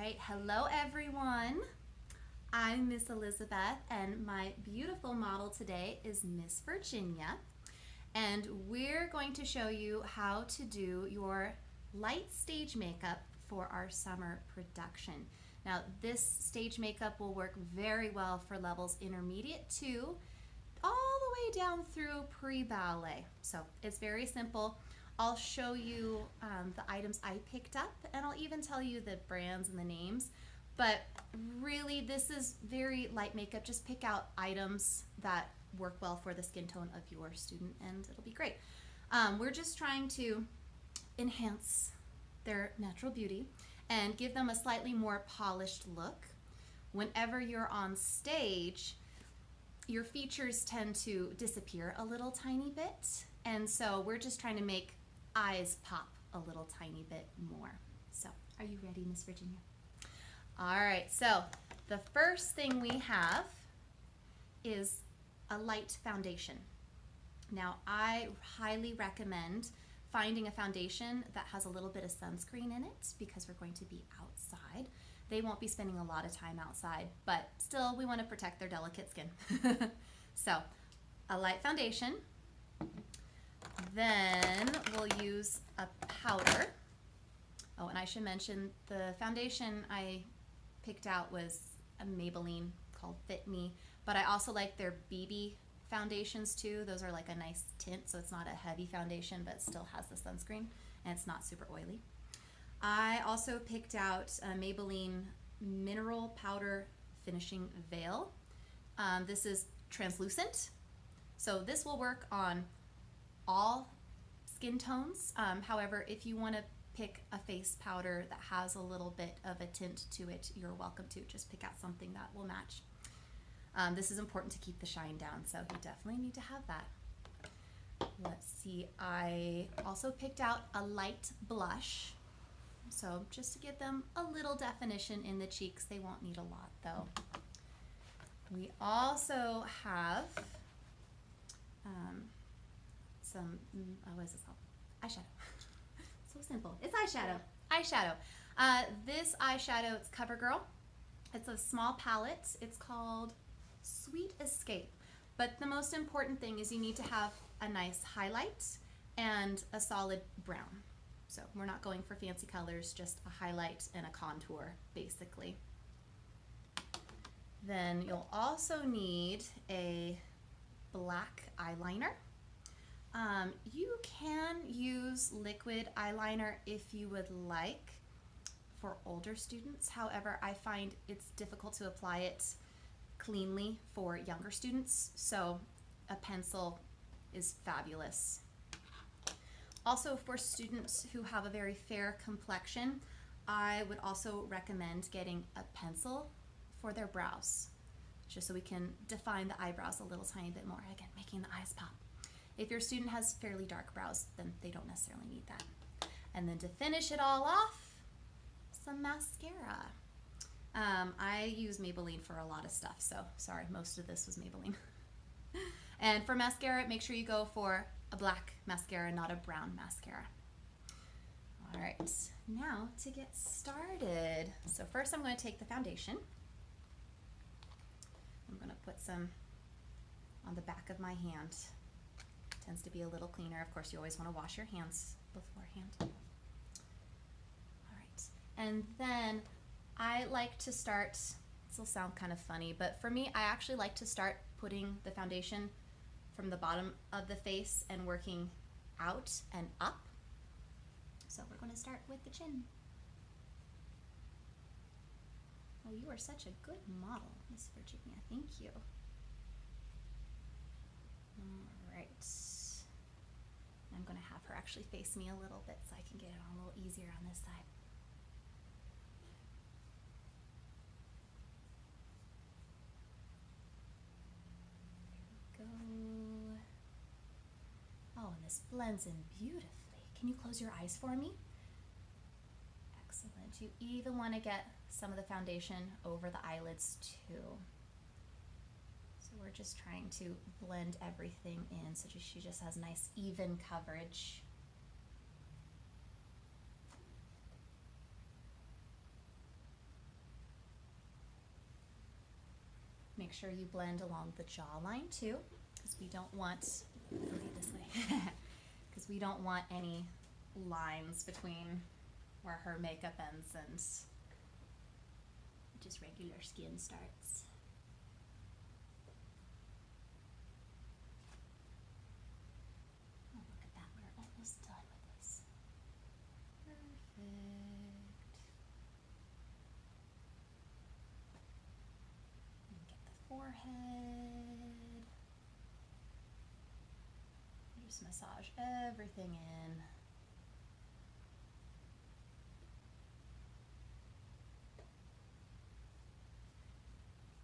right, hello everyone. I'm Miss Elizabeth and my beautiful model today is Miss Virginia. And we're going to show you how to do your light stage makeup for our summer production. Now this stage makeup will work very well for levels intermediate to all the way down through pre-ballet. So it's very simple. I'll show you the items I picked up, and I'll even tell you the brands and the names. But really, this is very light makeup. Just pick out items that work well for the skin tone of your student, and it'll be great. We're just trying to enhance their natural beauty and give them a slightly more polished look. Whenever you're on stage, your features tend to disappear a little tiny bit, and so we're just trying to make eyes pop a little tiny bit more. So, are you ready, Miss Virginia? All right, so the first thing we have is a light foundation. Now, I highly recommend finding a foundation that has a little bit of sunscreen in it because we're going to be outside. They won't be spending a lot of time outside, but still we want to protect their delicate skin. So, a light foundation. Then we'll use a powder. Oh, and I should mention the foundation I picked out was a Maybelline called Fit Me, but I also like their BB foundations too. Those are like a nice tint, so it's not a heavy foundation, but still has the sunscreen, and it's not super oily. I also picked out a Maybelline Mineral Powder Finishing Veil. This is translucent, so this will work on all skin tones. However, if you want to pick a face powder that has a little bit of a tint to it, you're welcome to. Just pick out something that will match. This is important to keep the shine down, so you definitely need to have that. Let's see, I also picked out a light blush. So just to give them a little definition in the cheeks. They won't need a lot though. We also have some, what is this called? Eyeshadow. So simple. It's eyeshadow. Eyeshadow. This eyeshadow, it's CoverGirl. It's a small palette. It's called Sweet Escape. But the most important thing is you need to have a nice highlight and a solid brown. So we're not going for fancy colors, just a highlight and a contour, basically. Then you'll also need a black eyeliner. You can use liquid eyeliner if you would like for older students. However, I find it's difficult to apply it cleanly for younger students, so a pencil is fabulous. Also, for students who have a very fair complexion, I would also recommend getting a pencil for their brows, just so we can define the eyebrows a little tiny bit more, again, making the eyes pop. If your student has fairly dark brows, then they don't necessarily need that. And then to finish it all off, some mascara. I use Maybelline for a lot of stuff, so sorry, most of this was Maybelline. And for mascara, make sure you go for a black mascara, not a brown mascara. All right, now to get started. So first I'm going to take the foundation. I'm going to put some on the back of my hand. Tends to be a little cleaner. Of course, you always want to wash your hands beforehand. All right, and then I like to start, this will sound kind of funny, but for me, I actually like to start putting the foundation from the bottom of the face and working out and up. So we're going to start with the chin. Oh, you are such a good model, Miss Virginia. Thank you. All right. I'm going to have her actually face me a little bit so I can get it on a little easier on this side. There we go. Oh, and this blends in beautifully. Can you close your eyes for me? Excellent. You even want to get some of the foundation over the eyelids too. So we're just trying to blend everything in so she just has nice even coverage. Make sure you blend along the jawline too, because we don't want, okay, this way, because we don't want any lines between where her makeup ends and just regular skin starts. Oh, look at that, we're almost done with this. Perfect. And get the forehead. Just massage everything in.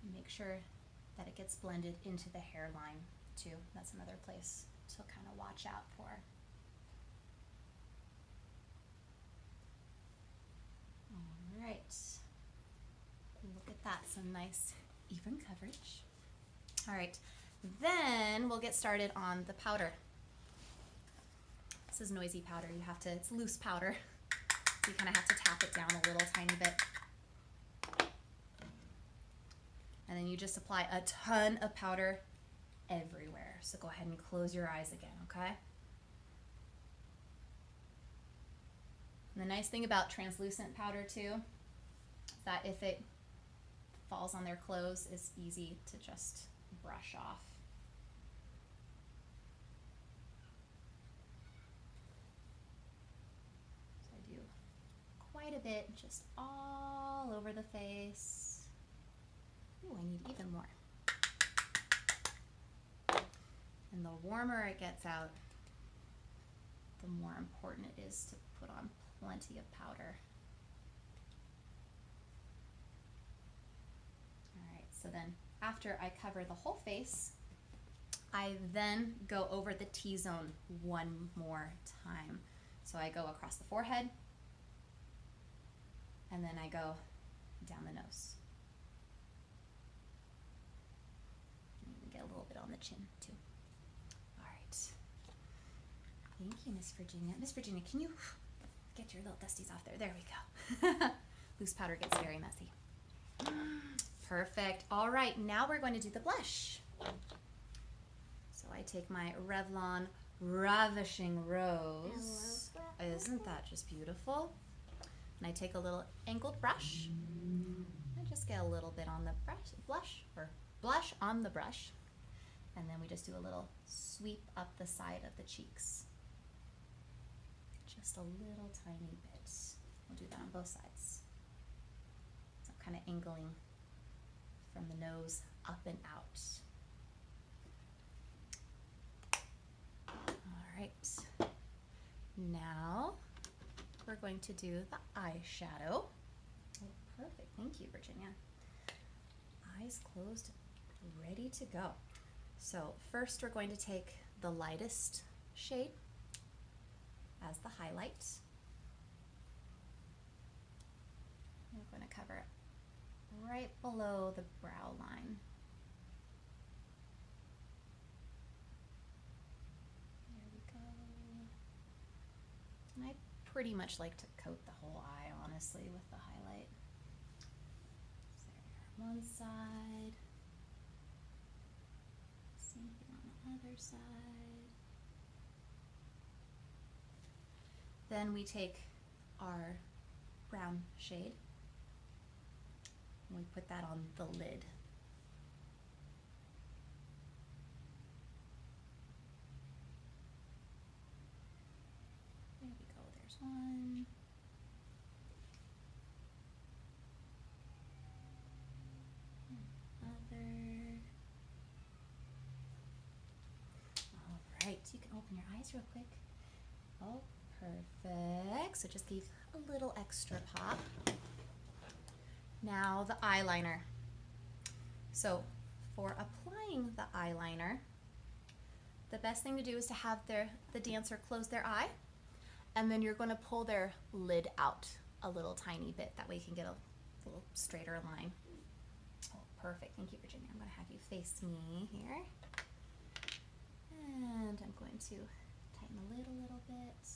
And make sure that it gets blended into the hairline too. That's another place to kind of watch out for. All right. Look at that, some nice even coverage. All right, then we'll get started on the powder. This is noisy powder. You have to, it's loose powder. You kind of have to tap it down a little tiny bit. And then you just apply a ton of powder everywhere. So go ahead and close your eyes again, okay? And the nice thing about translucent powder too, is that if it falls on their clothes, it's easy to just brush off. So I do quite a bit, just all over the face. Ooh, I need even more. And the warmer it gets out, the more important it is to put on plenty of powder. All right, so then after I cover the whole face, I then go over the T-zone one more time. So I go across the forehead, and then I go down the nose. And get a little bit on the chin too. All right. Thank you, Miss Virginia. Miss Virginia, can you get your little dusties off there? There we go. Loose powder gets very messy. Perfect. All right, now we're going to do the blush. So I take my Revlon Ravishing Rose. Isn't that just beautiful? And I take a little angled brush. I just get a little bit on the blush on the brush. And then we just do a little sweep up the side of the cheeks. Just a little tiny bit. We'll do that on both sides. So I'm kind of angling from the nose up and out. All right. Now we're going to do the eyeshadow. Oh, perfect. Thank you, Virginia. Eyes closed, ready to go. So first we're going to take the lightest shade as the highlight. We're going to cover it right below the brow line. There we go. And I pretty much like to coat the whole eye, honestly, with the highlight. So there, one side. Same thing on the other side. Then we take our brown shade and we put that on the lid. There we go, there's one. Other. All right, you can open your eyes real quick. Oh, perfect. So just give a little extra pop. Now the eyeliner. So for applying the eyeliner, the best thing to do is to have the dancer close their eye, and then you're going to pull their lid out a little tiny bit. That way you can get a little straighter line. Oh, perfect. Thank you, Virginia. I'm going to have you face me here. And I'm going to tighten the lid a little bit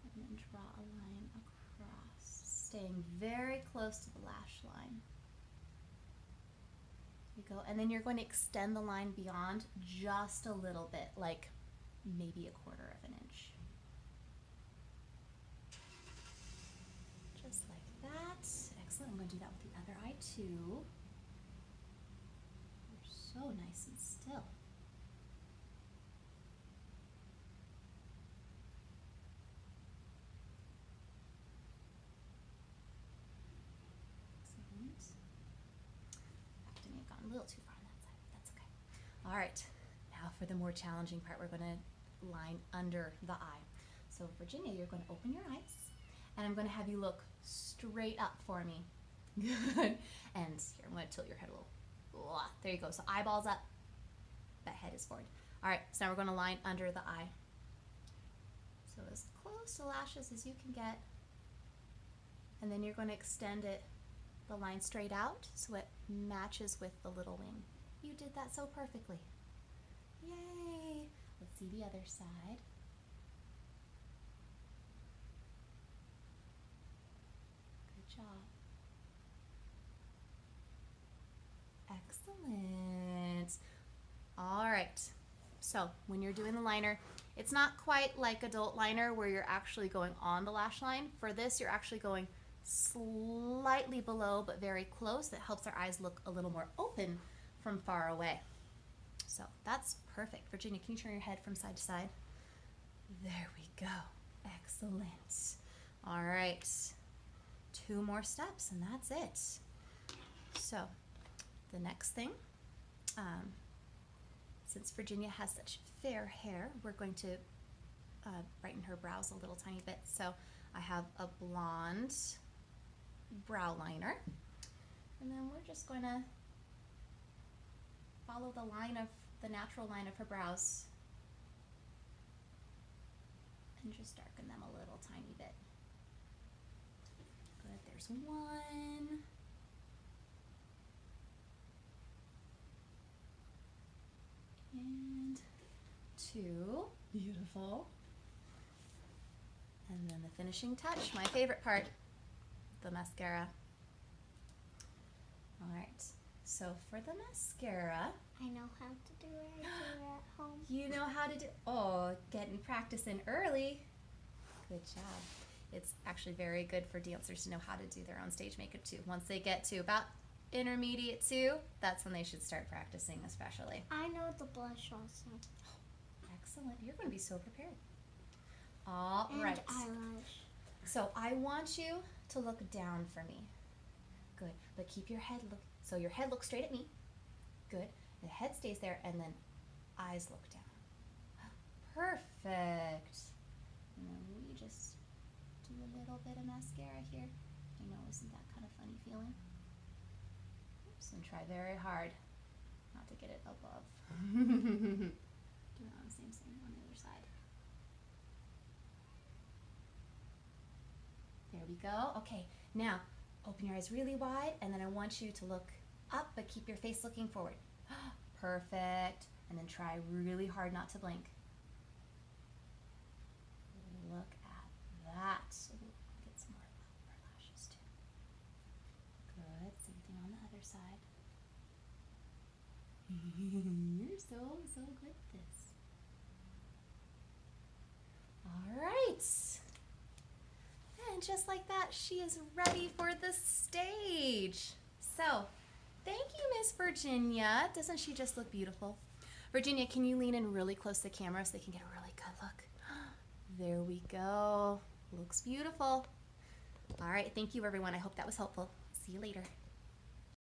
and then draw a line across, staying very close to the lash line. you go. And then you're going to extend the line beyond just a little bit, like maybe 1/4 of an inch. Just like that. Excellent. I'm going to do that with the other eye too. You're so nice and still. A little too far on that side, but that's okay. All right, now for the more challenging part, we're going to line under the eye. So Virginia, you're going to open your eyes, and I'm going to have you look straight up for me. Good. And here, I'm going to tilt your head a little. There you go. So eyeballs up, that head is forward. All right, so now we're going to line under the eye. So as close to lashes as you can get, and then you're going to extend it, the line straight out so it matches with the little wing. You did that so perfectly. Yay! Let's see the other side. Good job. Excellent. All right. So when you're doing the liner, it's not quite like adult liner where you're actually going on the lash line. For this, you're actually going slightly below, but very close. That helps our eyes look a little more open from far away. So that's perfect. Virginia, can you turn your head from side to side? There we go. Excellent. All right. 2 more steps and that's it. So the next thing, since Virginia has such fair hair, we're going to brighten her brows a little tiny bit. So I have a blonde brow liner, and then we're just going to follow the natural line of her brows and just darken them a little tiny bit. Good, there's 1. And 2, beautiful. And then the finishing touch, my favorite part, the mascara. All right, so for the mascara, I know how to do it. I do it at home. you know how to do, getting practice in early. Good job. It's actually very good for dancers to know how to do their own stage makeup too. Once they get to about intermediate 2, that's when they should start practicing especially. I know the blush also. Excellent, you're going to be so prepared. All and right. eyelash. So I want you to look down for me. Good, but keep your head so your head looks straight at me. Good, the head stays there and then eyes look down. Perfect. And then we just do a little bit of mascara here. I know, isn't that kind of funny feeling? Oops, and try very hard not to get it above. Do it on the same on the other side. There we go. Okay, now open your eyes really wide, and then I want you to look up, but keep your face looking forward. Perfect. And then try really hard not to blink. Look at that. Get some more lashes too. Good. Same thing on the other side. You're so good at this. All right. And just like that, she is ready for the stage. So, thank you, Miss Virginia. Doesn't she just look beautiful? Virginia, can you lean in really close to the camera so they can get a really good look? There we go. Looks beautiful. All right, thank you, everyone. I hope that was helpful. See you later.